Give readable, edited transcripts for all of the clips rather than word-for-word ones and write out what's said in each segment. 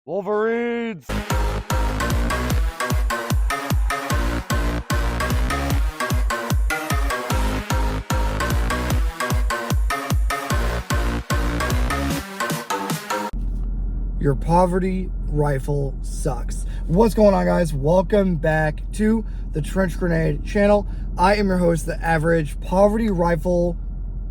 Wolverines! Your poverty rifle sucks. What's going on, guys? Welcome back to the Trench Grenade channel. I am your host, the average poverty rifle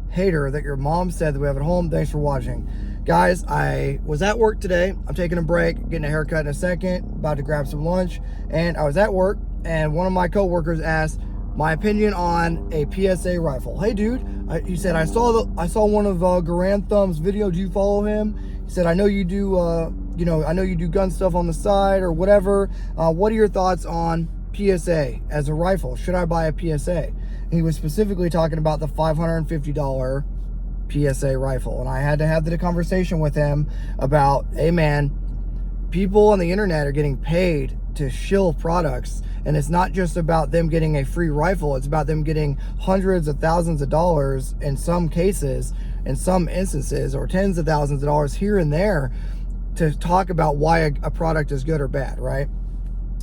hater that your mom said that we have at home. Thanks for watching. Guys, I was at work today. I'm taking a break, getting a haircut in a second, about to grab some lunch. And I was at work and one of my coworkers asked my opinion on a PSA rifle. Hey dude, he said, I saw one of Garand Thumb's video. Do you follow him? He said, I know you do, I know you do gun stuff on the side or whatever. What are your thoughts on PSA as a rifle? Should I buy a PSA? And he was specifically talking about the $550 PSA rifle. And I had to have the conversation with him about, hey man, people on the internet are getting paid to shill products. And it's not just about them getting a free rifle. It's about them getting hundreds of thousands of dollars in some cases, in some instances, or tens of thousands of dollars here and there to talk about why a product is good or bad, right?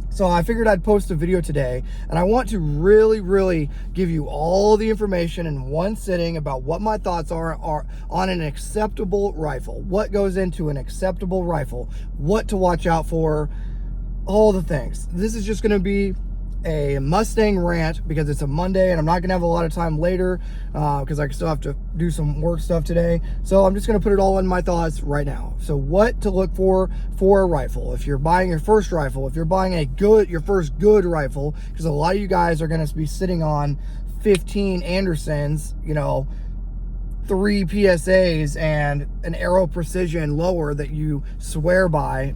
So I figured I'd post a video today, and I want to really give you all the information in one sitting about what my thoughts are on an acceptable rifle, what goes into an acceptable rifle, what to watch out for, all the things. This is just going to be a Mustang rant because it's a Monday and I'm not gonna have a lot of time later because I still have to do some work stuff today. So I'm just gonna put it all in my thoughts right now. So what to look for a rifle. If you're buying your first rifle, if you're buying your first good rifle, because a lot of you guys are gonna be sitting on 15 Andersons, 3 PSAs and an Aero Precision lower that you swear by.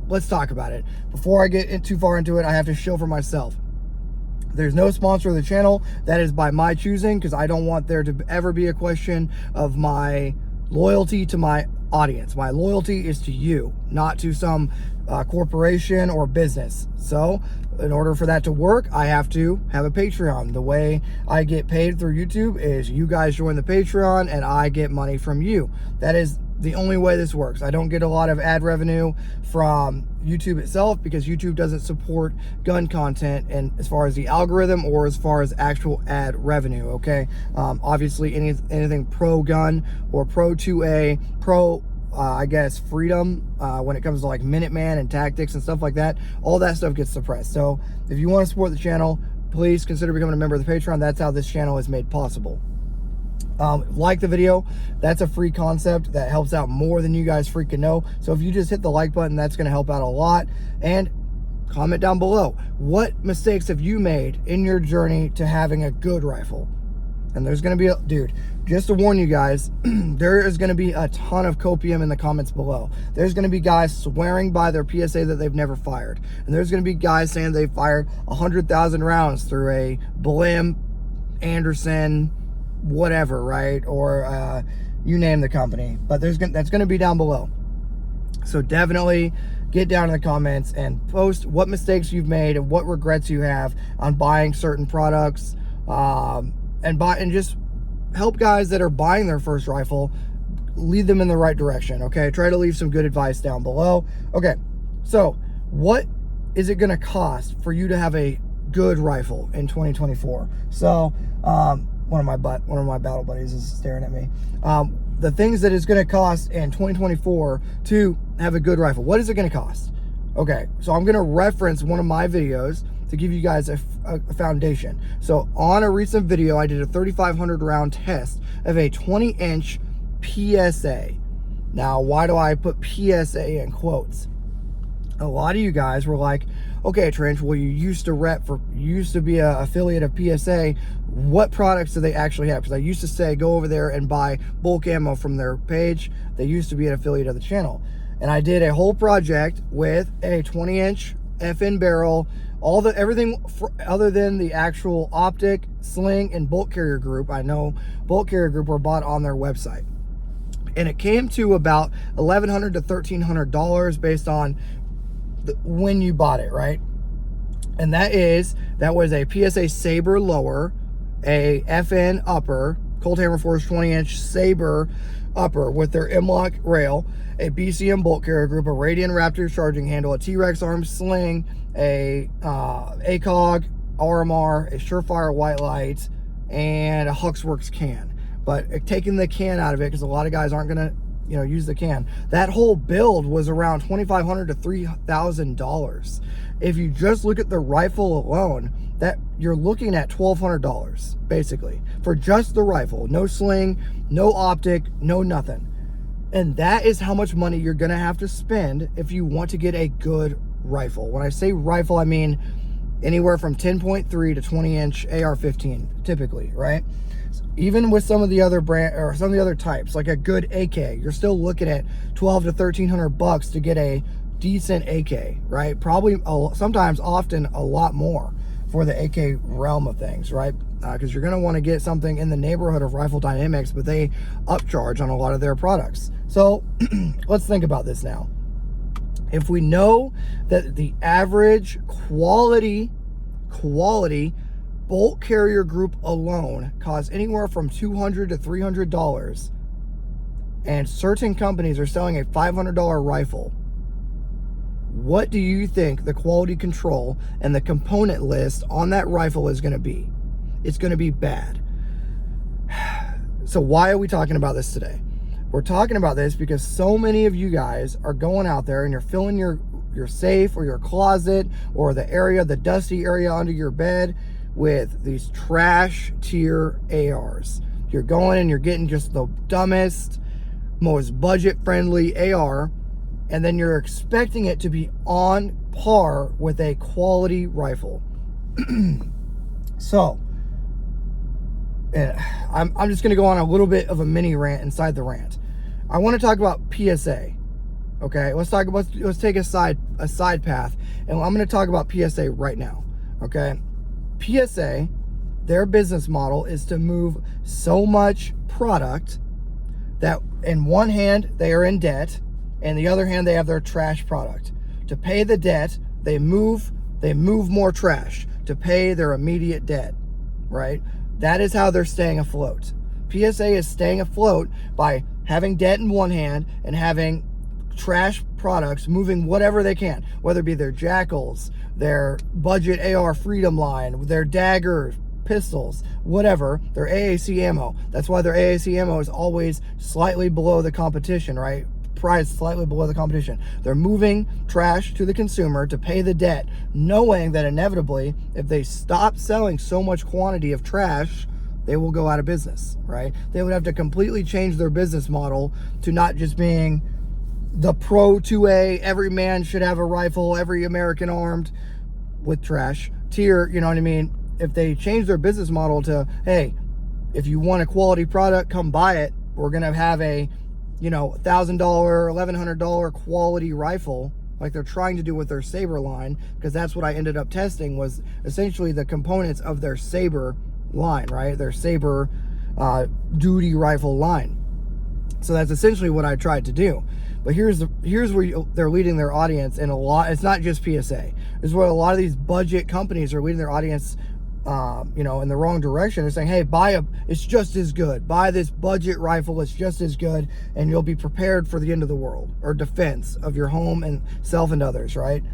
Let's talk about it. Before I get too far into it, I have to shill for myself. There's no sponsor of the channel. That is by my choosing because I don't want there to ever be a question of my loyalty to my audience. My loyalty is to you, not to some corporation or business. So in order for that to work, I have to have a Patreon. The way I get paid through YouTube is you guys join the Patreon and I get money from you. That is the only way this works. I don't get a lot of ad revenue from YouTube itself because YouTube doesn't support gun content and as far as the algorithm or as far as actual ad revenue, okay? Obviously anything pro-gun or pro-2A, I guess, freedom, when it comes to like Minuteman and tactics and stuff like that, all that stuff gets suppressed. So if you want to support the channel, please consider becoming a member of the Patreon. That's how this channel is made possible. Like the video. That's a free concept that helps out more than you guys freaking know. So if you just hit the like button, that's going to help out a lot. And comment down below, what mistakes have you made in your journey to having a good rifle? And there's going to be dude, just to warn you guys, there is going to be a ton of copium in the comments below. There's going to be guys swearing by their PSA that they've never fired. And there's going to be guys saying they fired 100,000 rounds through a Blim, Anderson, whatever, right? Or you name the company, but that's going to be down below. So definitely get down in the comments and post what mistakes you've made and what regrets you have on buying certain products, and just help guys that are buying their first rifle, lead them in the right direction. Okay, try to leave some good advice down below. Okay, so what is it going to cost for you to have a good rifle in 2024? So one of my battle buddies is staring at me. The things that it's going to cost in 2024 to have a good rifle. What is it going to cost? Okay, so I'm going to reference one of my videos to give you guys a foundation. So on a recent video, I did a 3,500 round test of a 20-inch PSA. Now, why do I put PSA in quotes? A lot of you guys were like, okay, Trench, well, you used to be an affiliate of PSA. What products do they actually have? Because I used to say, go over there and buy bulk ammo from their page. They used to be an affiliate of the channel. And I did a whole project with a 20-inch FN barrel, everything other than the actual optic, sling, and bolt carrier group. I know bolt carrier group were bought on their website. And it came to about $1,100 to $1,300 based on when you bought it, right? And that was a PSA Saber lower, a FN upper, Colt Hammer Force 20-inch Saber upper with their M-Lock rail, a BCM bolt carrier group, a Radian Raptor charging handle, a T-Rex arm sling, a ACOG RMR, a Surefire white light, and a Huxworks can. But taking the can out of it, because a lot of guys aren't going to use the can, that whole build was around $2,500 to $3,000. If you just look at the rifle alone, that you're looking at $1,200 basically for just the rifle. No sling, no optic, no nothing. And that is how much money you're gonna have to spend if you want to get a good rifle. When I say rifle, I mean anywhere from 10.3 to 20-inch AR-15 typically, right? Even with some of the other some of the other types, like a good AK, you're still looking at $1,200 to $1,300 to get a decent AK, right? Probably sometimes, often a lot more for the AK realm of things, right? Because you're going to want to get something in the neighborhood of Rifle Dynamics, but they upcharge on a lot of their products. So let's think about this now. If we know that the average quality bolt carrier group alone costs anywhere from $200 to $300, and certain companies are selling a $500 rifle, what do you think the quality control and the component list on that rifle is going to be? It's going to be bad. So why are we talking about this today? We're talking about this because so many of you guys are going out there and you're filling your safe or your closet or the area, the dusty area under your bed, with these trash tier ARs. You're going and you're getting just the dumbest, most budget friendly AR, and then you're expecting it to be on par with a quality rifle. So, and I'm just gonna go on a little bit of a mini rant inside the rant. I want to talk about PSA. Okay, let's take a side path, and I'm going to talk about PSA right now. Okay, PSA, their business model is to move so much product that in one hand they are in debt, and the other hand they have their trash product. To pay the debt, they move more trash to pay their immediate debt, right? That is how they're staying afloat. PSA is staying afloat by having debt in one hand and having trash products moving whatever they can, whether it be their Jackals, their budget AR Freedom line, their daggers, pistols, whatever, their AAC ammo. That's why their AAC ammo is always slightly below the competition, right? Priced slightly below the competition. They're moving trash to the consumer to pay the debt, knowing that inevitably, if they stop selling so much quantity of trash, they will go out of business, right? They would have to completely change their business model to not just being the pro 2A, every man should have a rifle, every American armed with trash tier, you know what I mean? If they change their business model to, hey, if you want a quality product, come buy it. We're going to have a, $1,000, $1,100 quality rifle, like they're trying to do with their Saber line, because that's what I ended up testing was essentially the components of their Saber line, right? Their Saber duty rifle line. So that's essentially what I tried to do. But here's where they're leading their audience in a lot. It's not just PSA. This is where a lot of these budget companies are leading their audience, in the wrong direction. They're saying, hey, it's just as good. Buy this budget rifle, it's just as good, and you'll be prepared for the end of the world or defense of your home and self and others, right?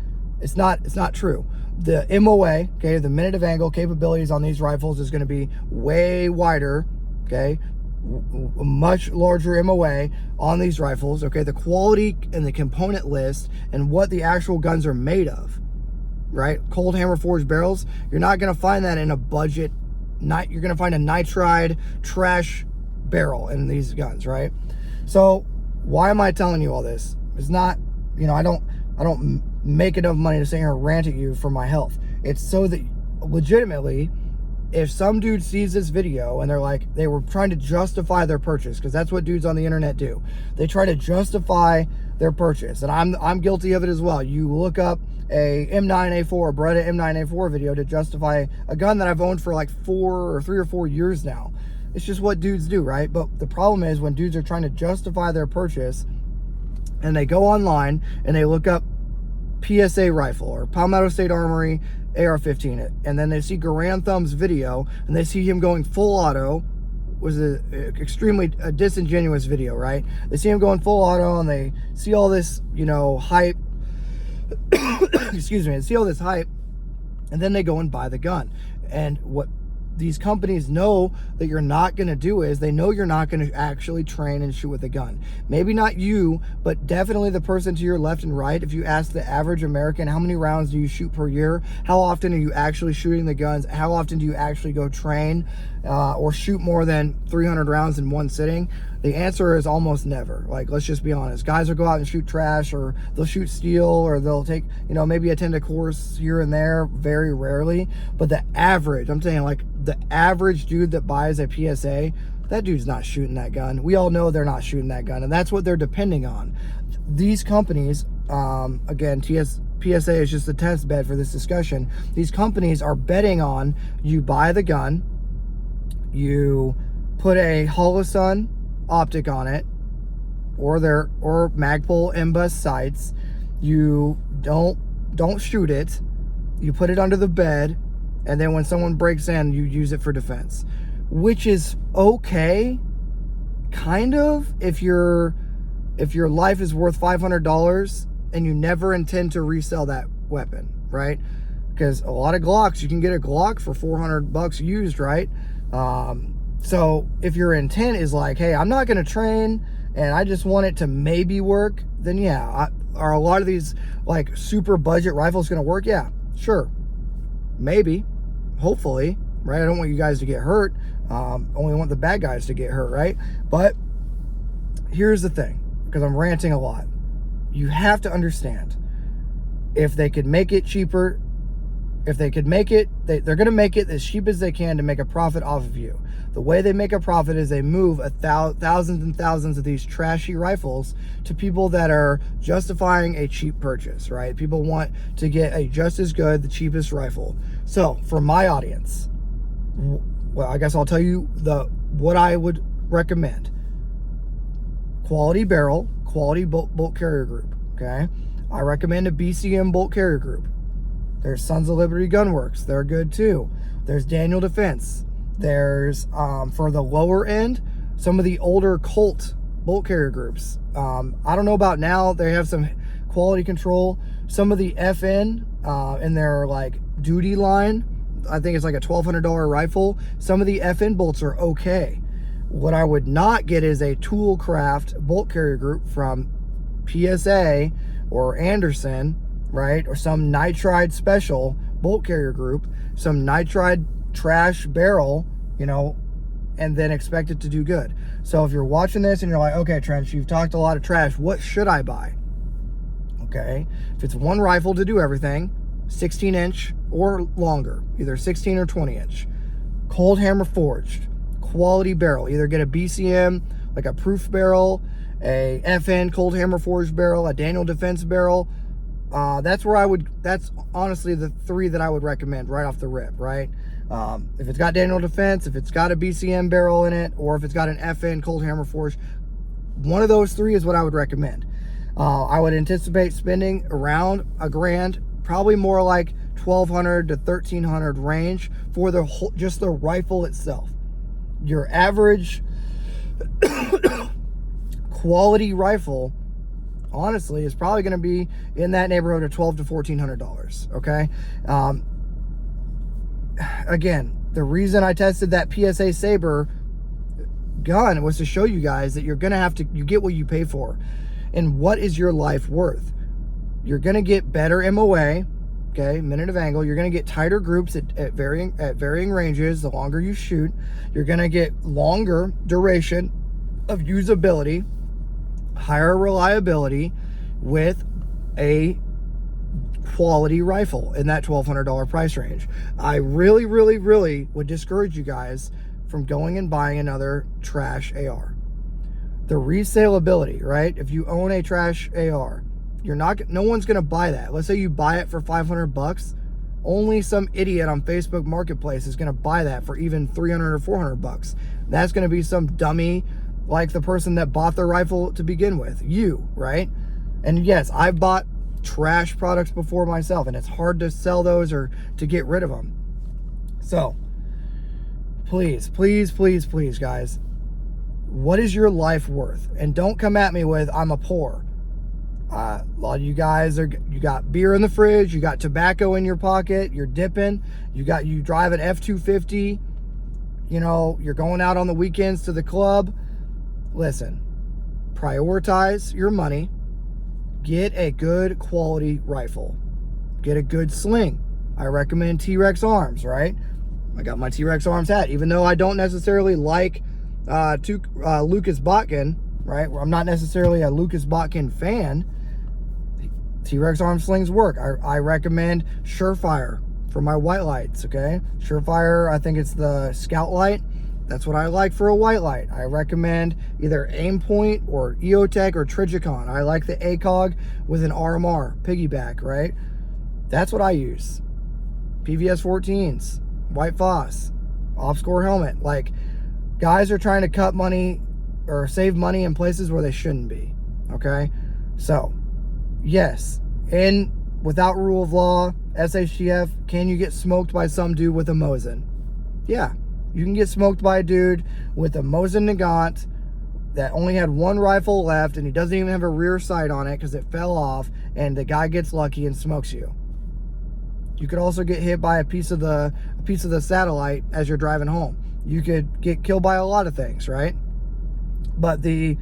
It's not true. The MOA, okay, the minute of angle capabilities on these rifles is going to be way wider, okay? A much larger MOA on these rifles, okay? The quality and the component list and what the actual guns are made of, right? Cold hammer forged barrels, you're not going to find that in a budget you're going to find a nitride trash barrel in these guns, right? So why am I telling you all this? It's not, I don't make enough money to sit here and rant at you for my health. It's so that legitimately, if some dude sees this video and they were trying to justify their purchase, because that's what dudes on the internet do. They try to justify their purchase, and I'm guilty of it as well. You look up a M9A4, Beretta M9A4 video to justify a gun that I've owned for like 3 or 4 years now. It's just what dudes do, right? But the problem is when dudes are trying to justify their purchase and they go online and they look up PSA rifle or Palmetto State Armory AR-15, and then they see Garand Thumb's video and they see him going full auto was a extremely disingenuous video, right? They see him going full auto, and they see all this, you know, hype. Excuse me. They see all this hype, and then they go and buy the gun. And what these companies know that you're not going to do is they know you're not going to actually train and shoot with a gun. Maybe not you, but definitely the person to your left and right. If you ask the average American, how many rounds do you shoot per year? How often are you actually shooting the guns? How often do you actually go train or shoot more than 300 rounds in one sitting? The answer is almost never. Like, let's just be honest. Guys will go out and shoot trash, or they'll shoot steel, or they'll take, you know, maybe attend a course here and there, very rarely. But the average, I'm saying, like, the average dude that buys a PSA, that dude's not shooting that gun. We all know they're not shooting that gun, and that's what they're depending on. These companies, again, PSA is just a test bed for this discussion. These companies are betting on you buy the gun, you put a Holosun optic on it, or Magpul MBUS sights. You don't shoot it. You put it under the bed, and then when someone breaks in, you use it for defense, which is okay, kind of, if your life is worth $500 and you never intend to resell that weapon, right? Because a lot of Glocks, you can get a Glock for $400 used, right? So if your intent is like, hey, I'm not going to train and I just want it to maybe work, then yeah. Are a lot of these like super budget rifles going to work? Yeah, sure. Maybe, hopefully, right? I don't want you guys to get hurt. Only want the bad guys to get hurt, right? But here's the thing, because I'm ranting a lot. You have to understand, if they could make it cheaper, if they could make it, they're going to make it as cheap as they can to make a profit off of you. The way they make a profit is they move thousands and thousands of these trashy rifles to people that are justifying a cheap purchase, right? People want to get a just as good, the cheapest rifle. So for my audience, well, I guess I'll tell you what I would recommend. Quality barrel, quality bolt carrier group, okay? I recommend a BCM bolt carrier group. There's Sons of Liberty Gunworks. They're good too. There's Daniel Defense. There's, for the lower end, some of the older Colt bolt carrier groups. I don't know about now. They have some quality control. Some of the FN in their like duty line, I think it's like a $1,200 rifle. Some of the FN bolts are okay. What I would not get is a Toolcraft bolt carrier group from PSA or Anderson, right? Or some nitride special bolt carrier group, some nitride trash barrel, you know, and then expect it to do good. So if you're watching this and you're like, okay, Trench, you've talked a lot of trash, what should I buy? Okay, if it's one rifle to do everything, 16-inch or longer, either 16 or 20-inch, cold hammer forged, quality barrel. Either get a BCM, like a proof barrel, a FN cold hammer forged barrel, a Daniel Defense barrel. That's honestly the three that I would recommend right off the rip, right? If it's got Daniel Defense, if it's got a BCM barrel in it, or if it's got an FN cold hammer forged, one of those three is what I would recommend. I would anticipate spending around $1,000, probably more like $1,200 to $1,300 range for just the rifle itself. Your average quality rifle, honestly, is probably going to be in that neighborhood of $1,200 to $1,400. Okay. Again, the reason I tested that PSA Saber gun was to show you guys that you're going to have to, you get what you pay for. And what is your life worth? You're going to get better MOA, okay, minute of angle. You're going to get tighter groups at varying ranges the longer you shoot. You're going to get longer duration of usability, higher reliability with a quality rifle in that $1,200 price range. I really, really, really would discourage you guys from going and buying another trash AR. The resaleability, right? If you own a trash AR, no one's going to buy that. Let's say you buy it for $500. Only some idiot on Facebook Marketplace is going to buy that for even $300 or $400. That's going to be some dummy like the person that bought the rifle to begin with, you, right? And yes, I've bought trash products before myself, and it's hard to sell those or to get rid of them. So please, please, please, please, guys, what is your life worth? And don't come at me with, I'm a poor. A lot of you guys you got beer in the fridge, you got tobacco in your pocket, you're dipping, you drive an F-250, you know, you're going out on the weekends to the club. Listen, prioritize your money, get a good quality rifle, get a good sling. I recommend T-Rex Arms, right? I got my T-Rex Arms hat, even though I don't necessarily like Lucas Botkin, right? I'm not necessarily a Lucas Botkin fan. T-Rex arm slings work. I recommend Surefire for my white lights, okay? Surefire, I think it's the Scout light. That's what I like for a white light. I recommend either Aimpoint or EOTech or Trijicon. I like the ACOG with an RMR piggyback, right? That's what I use. PVS 14s, White Foss, off-score helmet. Like, guys are trying to cut money or save money in places where they shouldn't be, okay? So, yes, and without rule of law, SHTF, can you get smoked by some dude with a Mosin? Yeah, you can get smoked by a dude with a Mosin Nagant that only had one rifle left and he doesn't even have a rear sight on it because it fell off, and the guy gets lucky and smokes you. You could also get hit by a piece of the satellite as you're driving home. You could get killed by a lot of things, right? But the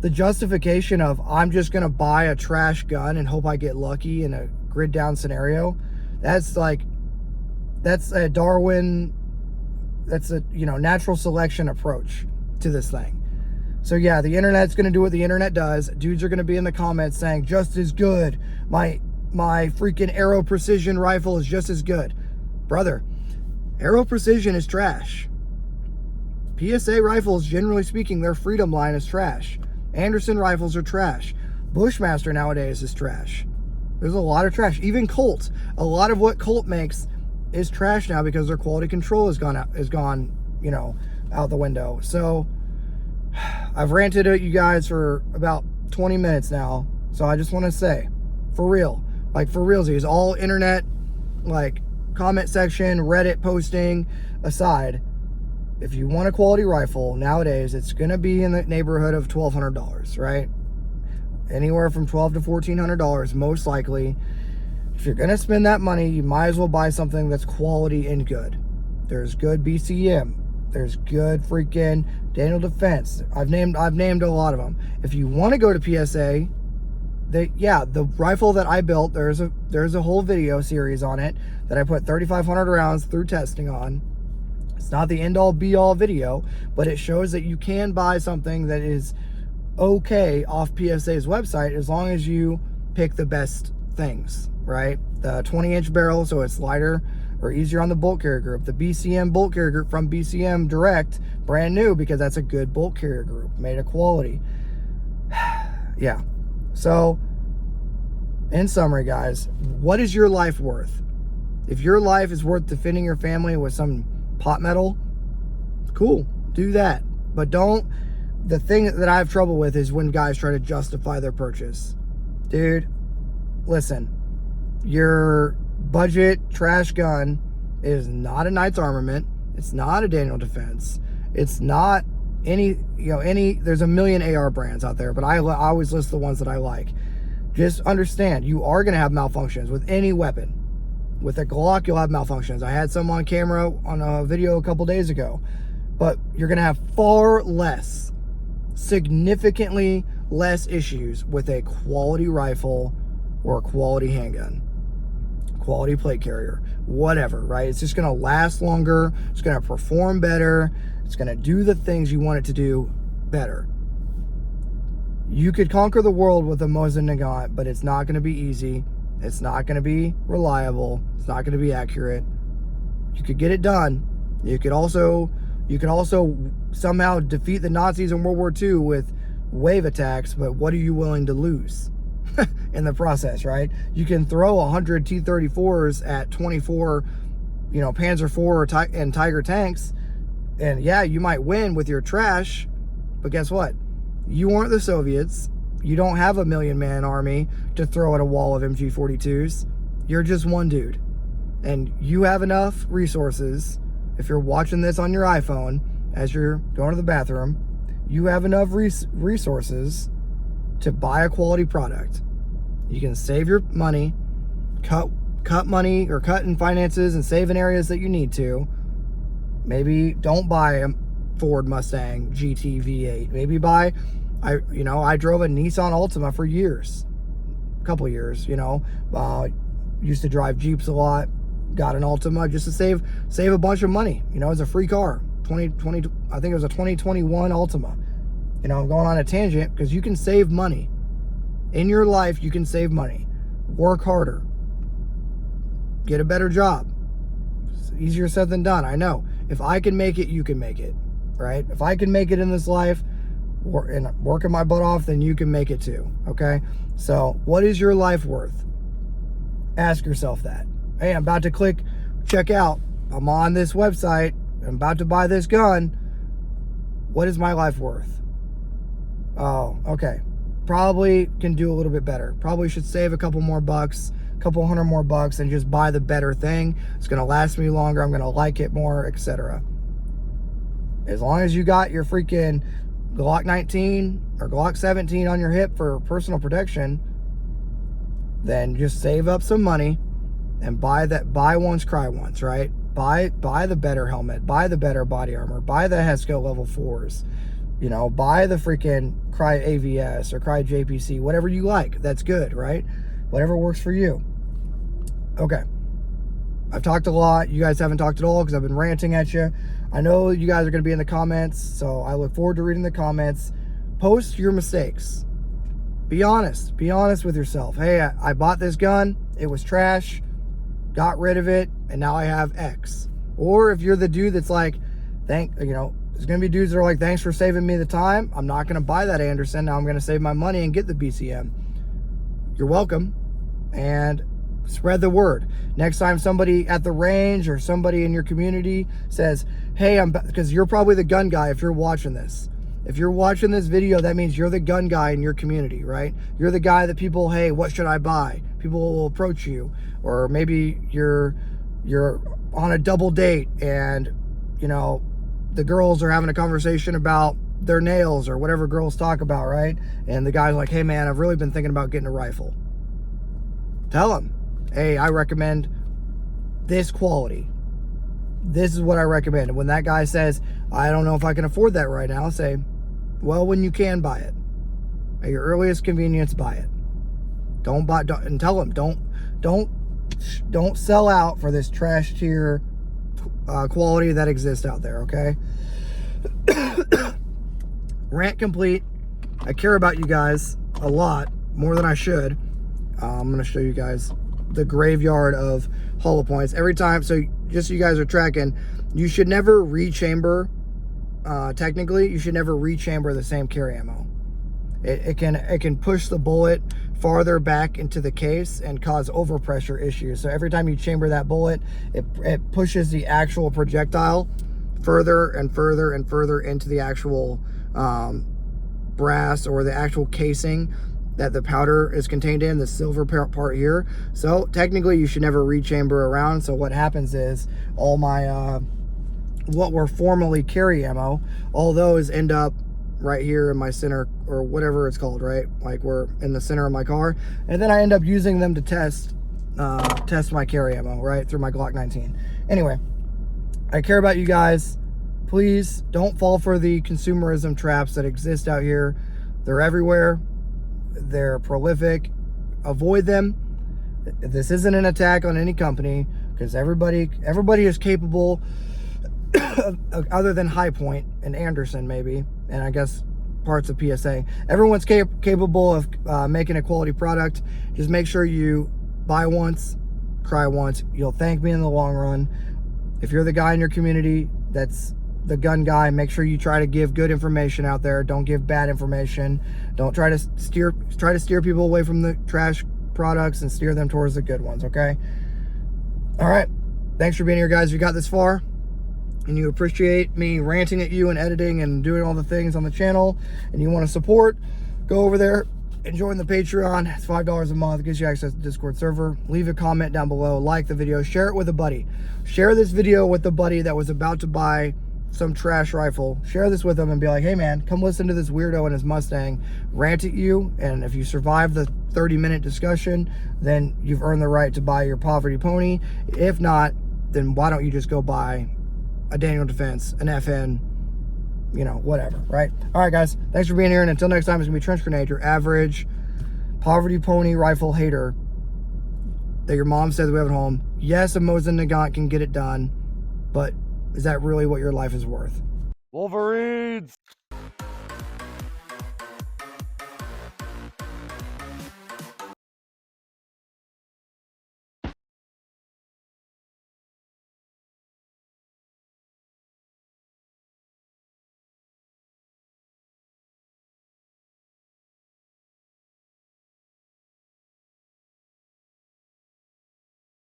justification of, I'm just going to buy a trash gun and hope I get lucky in a grid down scenario, that's a Darwin, that's a, you know, natural selection approach to this thing. So yeah, the internet's going to do what the internet does. Dudes are going to be in the comments saying, just as good. My freaking Aero Precision rifle is just as good. Brother, Aero Precision is trash. PSA rifles, generally speaking, their Freedom line is trash. Anderson rifles are trash. Bushmaster nowadays is trash. There's a lot of trash. Even Colt. A lot of what Colt makes is trash now because their quality control has gone, you know, out the window. So I've ranted at you guys for about 20 minutes now. So I just want to say, for real, like for realsies, all internet, like comment section, Reddit posting aside, if you want a quality rifle nowadays, it's going to be in the neighborhood of $1,200, right? Anywhere from $1,200 to $1,400, most likely. If you're going to spend that money, you might as well buy something that's quality and good. There's good BCM. There's good freaking Daniel Defense. I've named a lot of them. If you want to go to PSA, the rifle that I built, there's a whole video series on it that I put 3,500 rounds through testing on. It's not the end-all be-all video, but it shows that you can buy something that is okay off PSA's website as long as you pick the best things, right? The 20-inch barrel, so it's lighter or easier on the bolt carrier group. The BCM bolt carrier group from BCM Direct, brand new, because that's a good bolt carrier group, made of quality. Yeah. So, in summary, guys, what is your life worth? If your life is worth defending your family with some pot metal, cool, do that. But don't, the thing that I have trouble with is when guys try to justify their purchase. Dude, listen, your budget trash gun is not a Knight's Armament. It's not a Daniel Defense. It's not there's a million AR brands out there, but I always list the ones that I like. Just understand, you are going to have malfunctions with any weapon. With a Glock, you'll have malfunctions. I had some on camera on a video a couple days ago. But you're going to have significantly less issues with a quality rifle or a quality handgun, quality plate carrier, whatever, right? It's just going to last longer. It's going to perform better. It's going to do the things you want it to do better. You could conquer the world with a Mosin Nagant, but it's not going to be easy. It's not going to be reliable. It's not going to be accurate. You could get it done. You could also somehow defeat the Nazis in World War II with wave attacks, but what are you willing to lose in the process, right? You can throw 100 T-34s at 24, Panzer IV and Tiger tanks, and yeah, you might win with your trash, but guess what? You aren't the Soviets. You don't have a million-man army to throw at a wall of MG-42s. You're just one dude. And you have enough resources if you're watching this on your iPhone as you're going to the bathroom, you have enough resources to buy a quality product. You can save your money, cut money or cut in finances and save in areas that you need to. Maybe don't buy a Ford Mustang GT V8. Maybe buy, I drove a Nissan Altima for years, a couple years, used to drive Jeeps a lot, got an Altima just to save a bunch of money. It's a free car. I think it was a 2021 Altima. I'm going on a tangent because you can save money. In your life, you can save money. Work harder. Get a better job. It's easier said than done, I know. If I can make it, you can make it, right? If I can make it in this life and working my butt off, then you can make it too, okay? So what is your life worth? Ask yourself that. Hey, I'm about to click check out. I'm on this website. I'm about to buy this gun. What is my life worth? Oh, okay. Probably can do a little bit better. Probably should save a couple more bucks, couple hundred more bucks, and just buy the better thing. It's going to last me longer. I'm going to like it more, etc. As long as you got your freaking Glock 19 or Glock 17 on your hip for personal protection, then just save up some money and buy once, cry once, right? Buy the better helmet, buy the better body armor, buy the HESCO level 4s, buy the freaking Cry AVS or Cry JPC, whatever you like. That's good, right? Whatever works for you. Okay. I've talked a lot. You guys haven't talked at all because I've been ranting at you. I know you guys are going to be in the comments, so I look forward to reading the comments. Post your mistakes. Be honest. Be honest with yourself. Hey, I bought this gun. It was trash. Got rid of it, and now I have X. Or if you're the dude that's like, there's going to be dudes that are like, thanks for saving me the time. I'm not going to buy that Anderson. Now I'm going to save my money and get the BCM. You're welcome. And spread the word. Next time somebody at the range or somebody in your community says, hey, because you're probably the gun guy if you're watching this. If you're watching this video, that means you're the gun guy in your community, right? You're the guy that people, hey, what should I buy? People will approach you. Or maybe you're on a double date and, the girls are having a conversation about their nails or whatever girls talk about, right? And the guy's like, hey, man, I've really been thinking about getting a rifle. Tell them, hey, I recommend this quality. This is what I recommend. And when that guy says, I don't know if I can afford that right now, say, well, when you can buy it. At your earliest convenience, buy it. And tell them, don't sell out for this trash tier quality that exists out there, okay? Rant complete. I care about you guys a lot, more than I should. I'm going to show you guys the graveyard of hollow points. Every time, so just so you guys are tracking, you should never rechamber, technically, you should never rechamber the same carry ammo. It can push the bullet farther back into the case and cause overpressure issues. So every time you chamber that bullet, it pushes the actual projectile further and further and further into the actual brass or the actual casing that the powder is contained in, the silver part here. So technically you should never rechamber around. So what happens is all my what were formerly carry ammo, all those end up right here in my center, or whatever it's called, right? Like we're in the center of my car, and then I end up using them to test my carry ammo, right, through my Glock 19. Anyway, I care about you guys. Please don't fall for the consumerism traps that exist out here. They're everywhere. They're prolific. Avoid them. This isn't an attack on any company, because everybody is capable other than High Point and Anderson maybe, and I guess parts of PSA. Everyone's capable of making a quality product. Just make sure you buy once, cry once. You'll thank me in the long run. If you're the guy in your community that's the gun guy, make sure you try to give good information out there. Don't give bad information. Don't try to steer people away from the trash products and steer them towards the good ones, okay? All right. Thanks for being here, guys. If you got this far and you appreciate me ranting at you and editing and doing all the things on the channel and you want to support, go over there, and join the Patreon. It's $5 a month. It gives you access to the Discord server. Leave a comment down below. Like the video. Share it with a buddy. Share this video with a buddy that was about to buy some trash rifle. Share this with them and be like, hey man, come listen to this weirdo and his Mustang rant at you. And if you survive the 30-minute discussion, then you've earned the right to buy your poverty pony. If not, then why don't you just go buy a Daniel Defense, an FN, you know, whatever, right? All right, guys, thanks for being here. And until next time, it's gonna be Trench Grenade, your average poverty pony rifle hater that your mom says we have at home. Yes, a Mosin Nagant can get it done, but is that really what your life is worth? Wolverines!